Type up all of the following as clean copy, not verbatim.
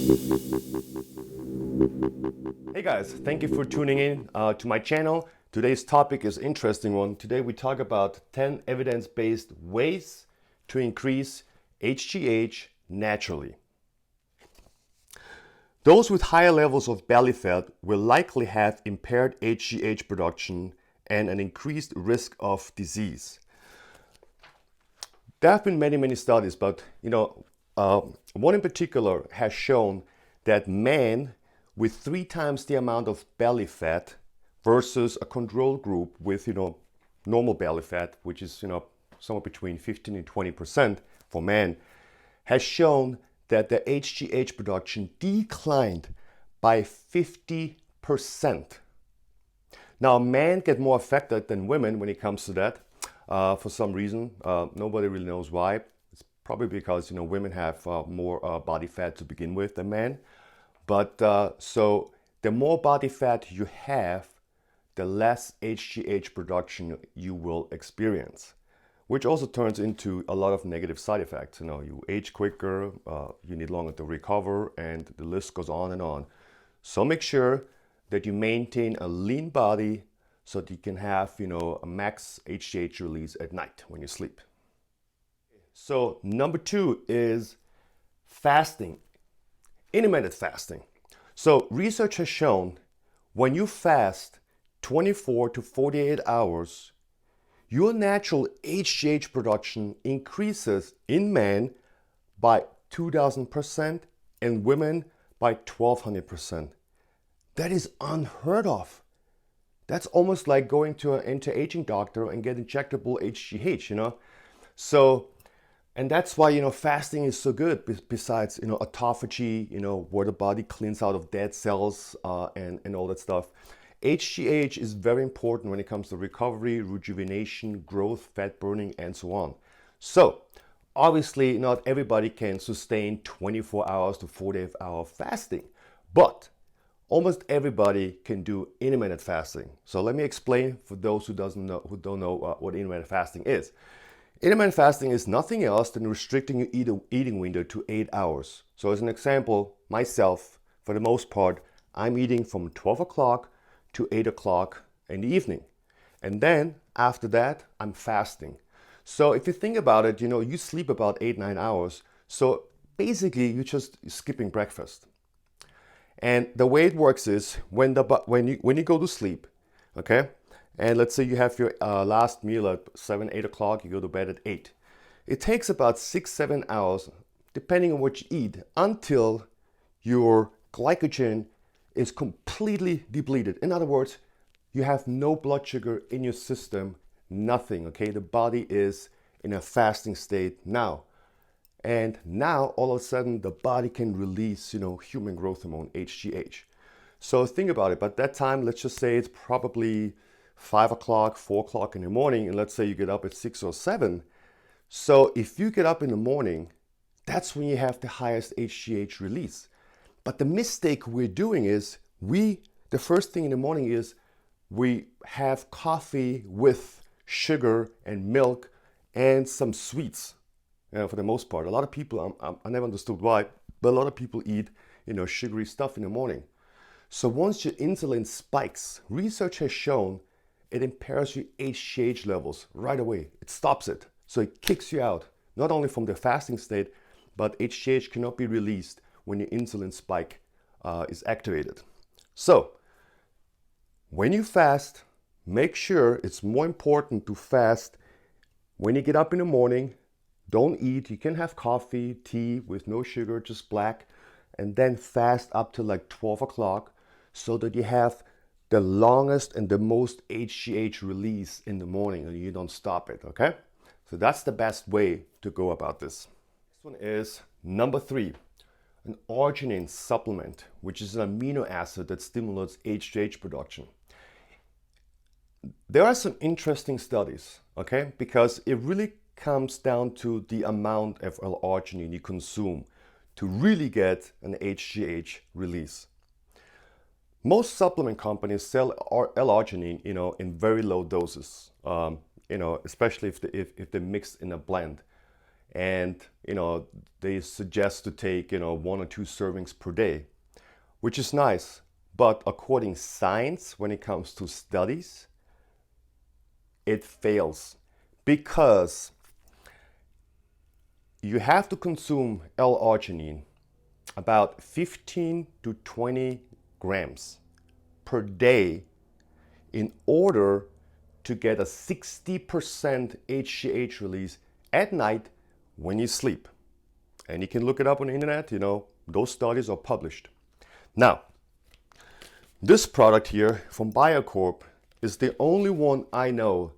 Hey guys, thank you for tuning in to my channel. Today's topic is an interesting one. Today we talk about 10 evidence-based ways to increase HGH naturally. Those with higher levels of belly fat will likely have impaired HGH production and an increased risk of disease. There have been many studies, but one in particular has shown that men with 3 times the amount of belly fat versus a control group with normal belly fat, which is somewhere between 15 and 20% for men, has shown that the HGH production declined by 50%. Now, men get more affected than women when it comes to that for some reason. Nobody really knows why. It's probably because women have more body fat to begin with than men. But so the more body fat you have, the less HGH production you will experience, which also turns into a lot of negative side effects. You age quicker, you need longer to recover, and the list goes on and on. So make sure that you maintain a lean body so that you can have a max HGH release at night when you sleep. So number 2 is fasting. Intermittent fasting. So research has shown when you fast 24 to 48 hours, your natural HGH production increases in men by 2,000% and women by 1,200%. That is unheard of. That's almost like going to an anti-aging doctor and get injectable HGH, So, and that's why, fasting is so good besides, autophagy, where the body cleans out of dead cells and all that stuff. HGH is very important when it comes to recovery, rejuvenation, growth, fat burning, and so on. So, obviously, not everybody can sustain 24 hours to 48-hour fasting, but almost everybody can do intermittent fasting. So let me explain for those who don't know what intermittent fasting is. Intermittent fasting is nothing else than restricting your eating window to 8 hours. So as an example, myself, for the most part, I'm eating from 12 o'clock to 8 o'clock in the evening. And then after that, I'm fasting. So if you think about it, you sleep about 8-9 hours. So basically, you're just skipping breakfast. And the way it works is when you go to sleep, okay? And let's say you have your last meal at 7-8 o'clock, you go to bed at 8. It takes about 6-7 hours, depending on what you eat, until your glycogen is completely depleted. In other words, you have no blood sugar in your system, nothing, okay? The body is in a fasting state now. And now, all of a sudden, the body can release, human growth hormone, HGH. So think about it. But that time, let's just say it's probably 5 o'clock, 4 o'clock in the morning, and let's say you get up at 6 or 7. So if you get up in the morning, that's when you have the highest HGH release. But the mistake we're doing is the first thing in the morning is we have coffee with sugar and milk and some sweets. For the most part, a lot of people, I never understood why, but a lot of people eat, sugary stuff in the morning. So once your insulin spikes, research has shown it impairs your HGH levels right away. It stops it. So it kicks you out, not only from the fasting state, but HGH cannot be released when your insulin spike is activated. So when you fast, make sure it's more important to fast when you get up in the morning. Don't eat. You can have coffee, tea with no sugar, just black, and then fast up to like 12 o'clock so that you have the longest and the most HGH release in the morning and you don't stop it, okay? So that's the best way to go about this. This one is number 3, an L-Arginine supplement, which is an amino acid that stimulates HGH production. There are some interesting studies, okay? Because it really comes down to the amount of L-Arginine you consume to really get an HGH release. Most supplement companies sell L-Arginine, in very low doses, especially if they're mixed in a blend. And, they suggest to take, 1 or 2 servings per day, which is nice. But according to science, when it comes to studies, it fails because you have to consume L-Arginine about 15 to 20 grams per day in order to get a 60% HGH release at night when you sleep. And you can look it up on the internet, those studies are published. Now, this product here from Biocorp is the only one I know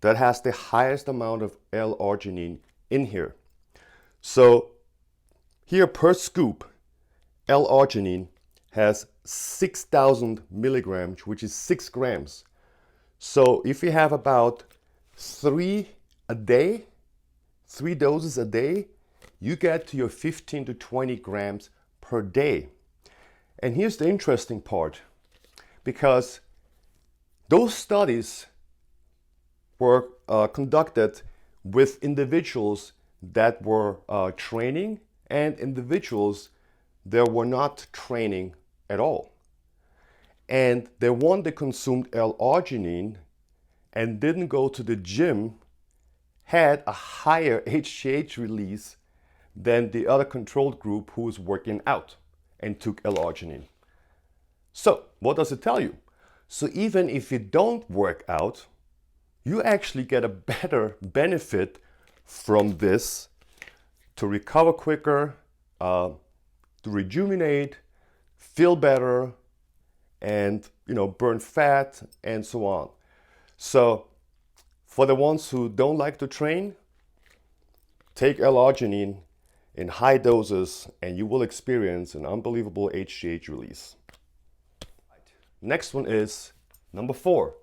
that has the highest amount of L-Arginine in here. So here per scoop, L-Arginine has 6,000 milligrams, which is 6 grams. So if you have about 3 doses a day, you get to your 15 to 20 grams per day. And here's the interesting part, because those studies were conducted with individuals that were training and individuals that were not training at all. And the one that consumed L-Arginine and didn't go to the gym had a higher HGH release than the other controlled group who was working out and took L-Arginine. So what does it tell you? So even if you don't work out, you actually get a better benefit from this to recover quicker, to rejuvenate, feel better, and burn fat and so on. So for the ones who don't like to train, take L-Arginine in high doses and you will experience an unbelievable HGH release. Next one is number 4.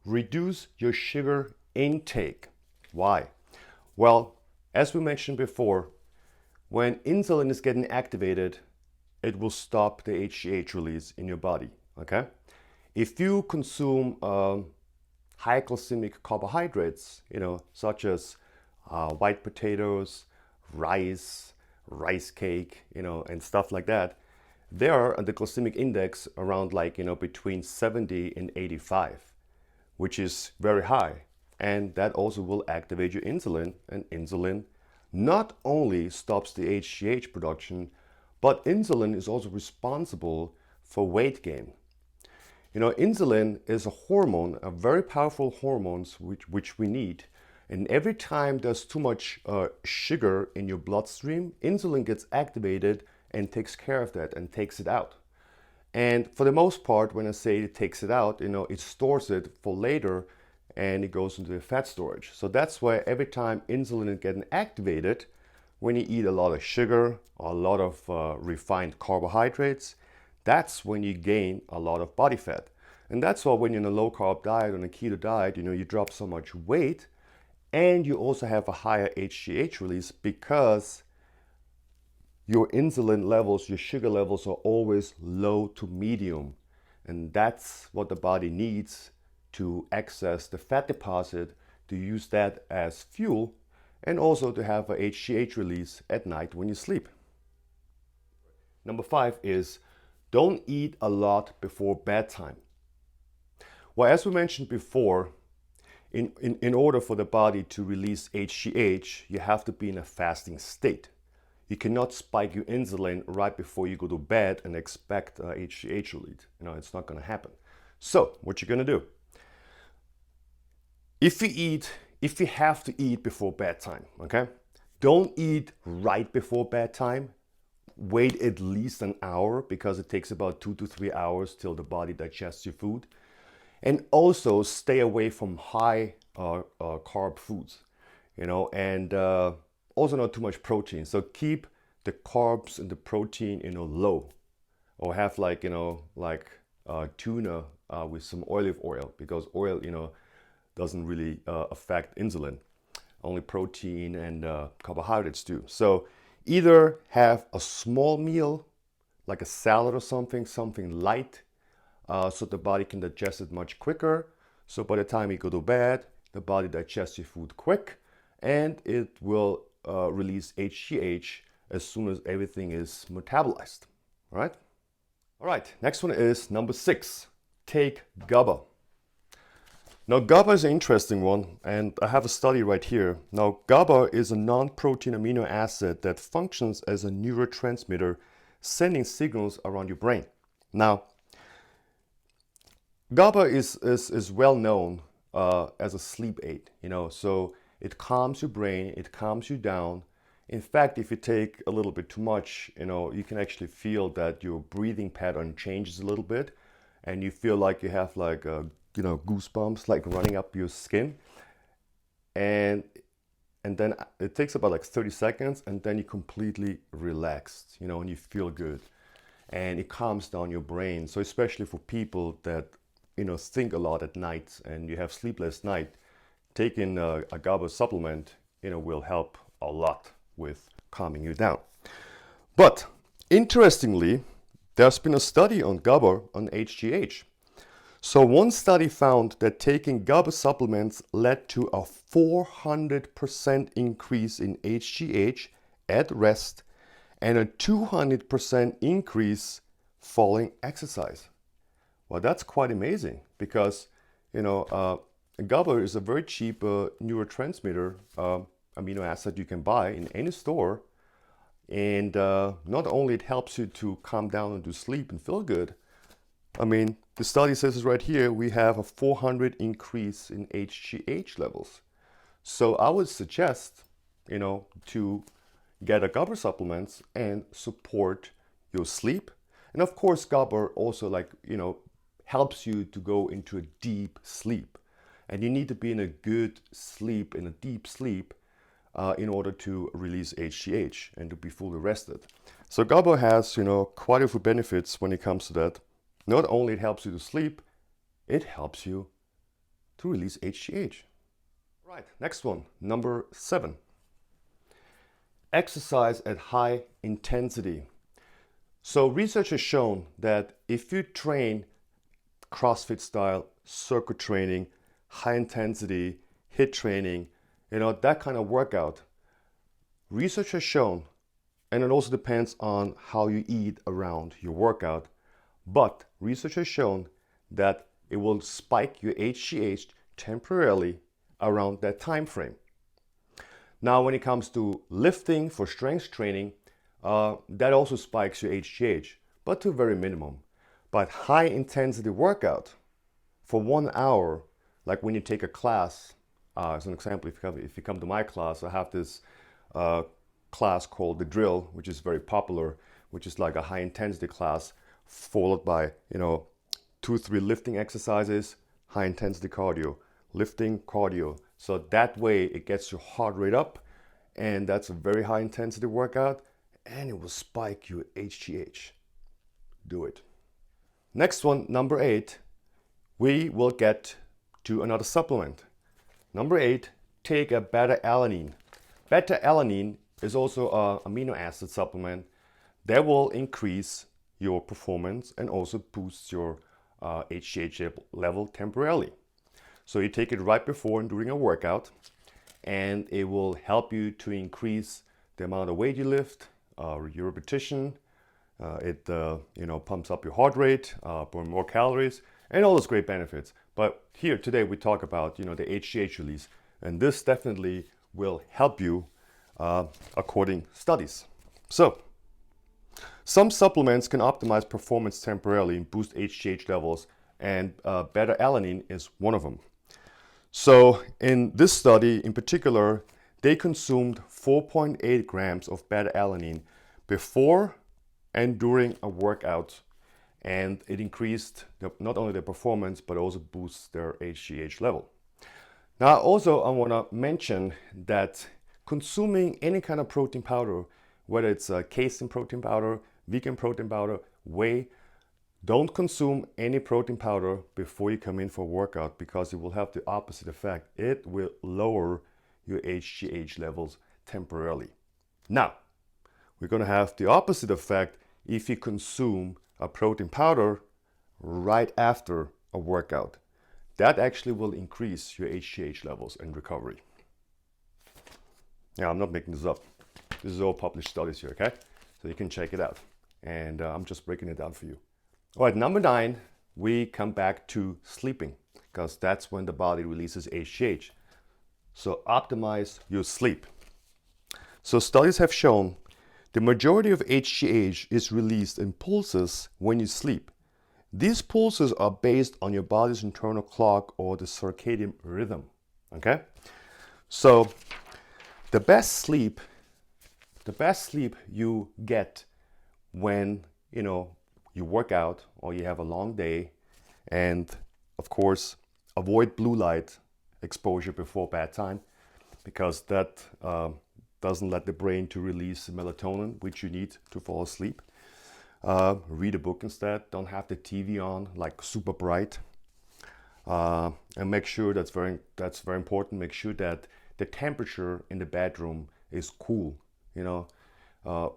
Reduce your sugar intake. Why? Well, as we mentioned before, when insulin is getting activated, it will stop the HGH release in your body, okay? If you consume high glycemic carbohydrates, such as white potatoes, rice cake, and stuff like that, they are at the glycemic index around between 70 and 85. Which is very high, and that also will activate your insulin, and insulin not only stops the HGH production, but insulin is also responsible for weight gain. Insulin is a hormone, a very powerful hormone which we need, and every time there's too much sugar in your bloodstream, insulin gets activated and takes care of that and takes it out. And for the most part, when I say it takes it out, it stores it for later and it goes into the fat storage. So that's why every time insulin is getting activated, when you eat a lot of sugar or a lot of refined carbohydrates, that's when you gain a lot of body fat. And that's why when you're in a low carb diet, on a keto diet, you drop so much weight and you also have a higher HGH release because your insulin levels, your sugar levels are always low to medium. And that's what the body needs to access the fat deposit, to use that as fuel, and also to have a HGH release at night when you sleep. Number 5 is don't eat a lot before bedtime. Well, as we mentioned before, in order for the body to release HGH, you have to be in a fasting state. You cannot spike your insulin right before you go to bed and expect HGH release. It's not going to happen. So what you're going to do, if you have to eat before bedtime, okay, don't eat right before bedtime. Wait at least an hour because it takes about 2 to 3 hours till the body digests your food. And also stay away from high carb foods, and also not too much protein. So keep the carbs and the protein, low, or have tuna with some olive oil, because oil, doesn't really affect insulin. Only protein and carbohydrates do. So either have a small meal, like a salad or something light, so the body can digest it much quicker. So by the time you go to bed, the body digests your food quick, and it will release HGH as soon as everything is metabolized. All right? All right, next one is number 6. Take GABA. Now, GABA is an interesting one, and I have a study right here. Now, GABA is a non-protein amino acid that functions as a neurotransmitter, sending signals around your brain. Now, GABA is well known as a sleep aid, so it calms your brain, it calms you down. In fact, if you take a little bit too much, you can actually feel that your breathing pattern changes a little bit, and you feel like you have like goosebumps like running up your skin, and then it takes about like 30 seconds, and then you're completely relaxed, and you feel good, and it calms down your brain. So especially for people that think a lot at night and you have sleepless night, taking a GABA supplement will help a lot with calming you down. But interestingly, there's been a study on GABA on HGH. So one study found that taking GABA supplements led to a 400% increase in HGH at rest and a 200% increase following exercise. Well, that's quite amazing because, GABA is a very cheap neurotransmitter amino acid you can buy in any store. And not only it helps you to calm down and to sleep and feel good. I mean, the study says right here, we have a 400 increase in HGH levels. So I would suggest, to get a GABA supplements and support your sleep. And of course, GABA also helps you to go into a deep sleep. And you need to be in a good sleep, in a deep sleep, in order to release HGH and to be fully rested. So GABA has, quite a few benefits when it comes to that. Not only it helps you to sleep, it helps you to release HGH. Right, next one, number 7. Exercise at high intensity. So research has shown that if you train CrossFit style, circuit training, high intensity, HIIT training, that kind of workout, research has shown, and it also depends on how you eat around your workout, but research has shown that it will spike your HGH temporarily around that time frame. Now, when it comes to lifting for strength training, that also spikes your HGH, but to a very minimum. But high intensity workout for 1 hour, like when you take a class, as an example, if you come to my class, I have this class called the drill, which is very popular, which is like a high intensity class followed by 2-3 lifting exercises, high intensity cardio, lifting, cardio. So that way it gets your heart rate up, and that's a very high intensity workout, and it will spike your HGH. Do it. Next one, number 8, we will get to another supplement. Number 8, take a beta-alanine. Beta-alanine is also an amino acid supplement that will increase your performance and also boost your HGH level temporarily. So you take it right before and during a workout, and it will help you to increase the amount of weight you lift, your repetition. It pumps up your heart rate, burn more calories, and all those great benefits. But here today we talk about the HGH release, and this definitely will help you according studies. So some supplements can optimize performance temporarily and boost HGH levels, and beta-alanine is one of them. So in this study in particular, they consumed 4.8 grams of beta-alanine before and during a workout, and it increased not only their performance but also boosts their HGH level. Now also I want to mention that consuming any kind of protein powder, whether it's a casein protein powder, vegan protein powder, whey, don't consume any protein powder before you come in for a workout, because it will have the opposite effect. It will lower your HGH levels temporarily. Now, we're going to have the opposite effect if you consume a protein powder right after a workout. That actually will increase your HGH levels and recovery. Yeah, I'm not making this up. This is all published studies here, okay? So you can check it out. And I'm just breaking it down for you. All right, number 9, we come back to sleeping because that's when the body releases HGH. So optimize your sleep. So studies have shown the majority of HGH is released in pulses when you sleep. These pulses are based on your body's internal clock or the circadian rhythm, okay? So the best sleep you get when, you work out or you have a long day, and of course, avoid blue light exposure before bedtime because that doesn't let the brain to release melatonin, which you need to fall asleep. Read a book instead. Don't have the TV on like super bright. And make sure that's very important. Make sure that the temperature in the bedroom is cool.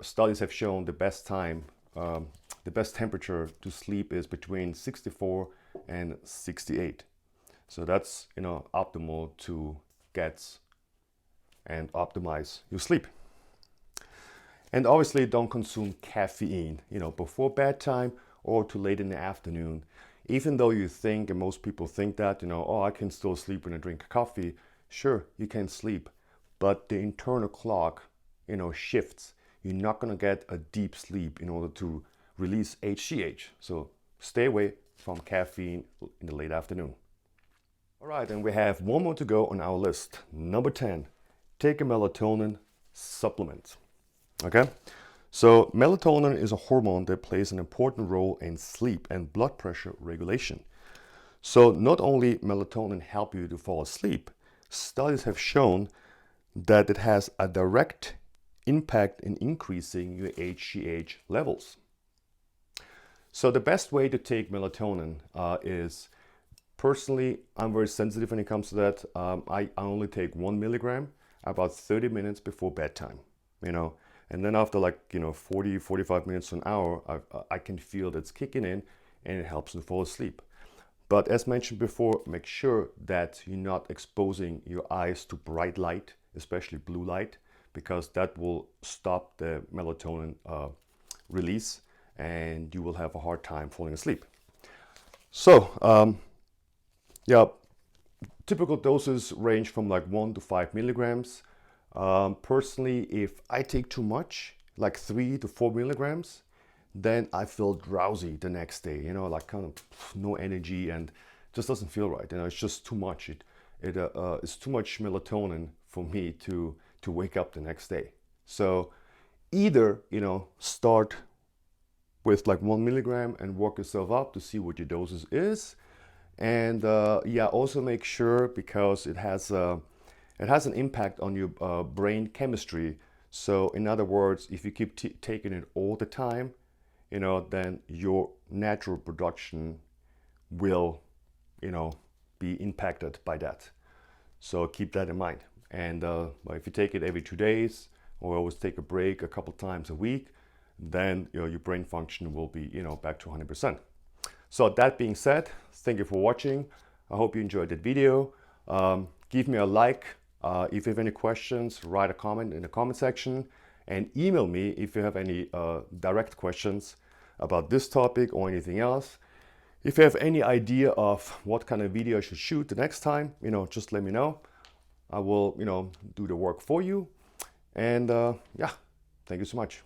Studies have shown the best temperature to sleep is between 64 and 68. So that's optimal to get and optimize your sleep. And obviously don't consume caffeine, before bedtime or too late in the afternoon. Even though you think, and most people think that, oh, I can still sleep when I drink coffee. Sure, you can sleep, but the internal clock, shifts. You're not going to get a deep sleep in order to release HGH. So stay away from caffeine in the late afternoon. All right, and we have one more to go on our list. Number 10, take a melatonin supplement. Okay, so melatonin is a hormone that plays an important role in sleep and blood pressure regulation. So not only melatonin help you to fall asleep, studies have shown that it has a direct impact in increasing your HGH levels. So the best way to take melatonin is, personally, I'm very sensitive when it comes to that. I only take 1 milligram about 30 minutes before bedtime, and then after 40, 45 minutes to an hour, I can feel that's kicking in and it helps me fall asleep. But as mentioned before, make sure that you're not exposing your eyes to bright light, especially blue light, because that will stop the melatonin release and you will have a hard time falling asleep. So, typical doses range from 1 to 5 milligrams. Personally, if I take too much, like 3 to 4 milligrams, then I feel drowsy the next day, kind of no energy and just doesn't feel right. It's just too much. It's too much melatonin for me to wake up the next day. So either, start with 1 milligram and work yourself up to see what your doses is. And also make sure, because it has an impact on your brain chemistry. So in other words, if you keep taking it all the time, then your natural production will, be impacted by that. So keep that in mind. And if you take it every 2 days or always take a break a couple times a week, then your brain function will be, back to 100%. So that being said, thank you for watching. I hope you enjoyed that video. Give me a like. If you have any questions, write a comment in the comment section and email me if you have any direct questions about this topic or anything else. If you have any idea of what kind of video I should shoot the next time, just let me know. I will, do the work for you. And thank you so much.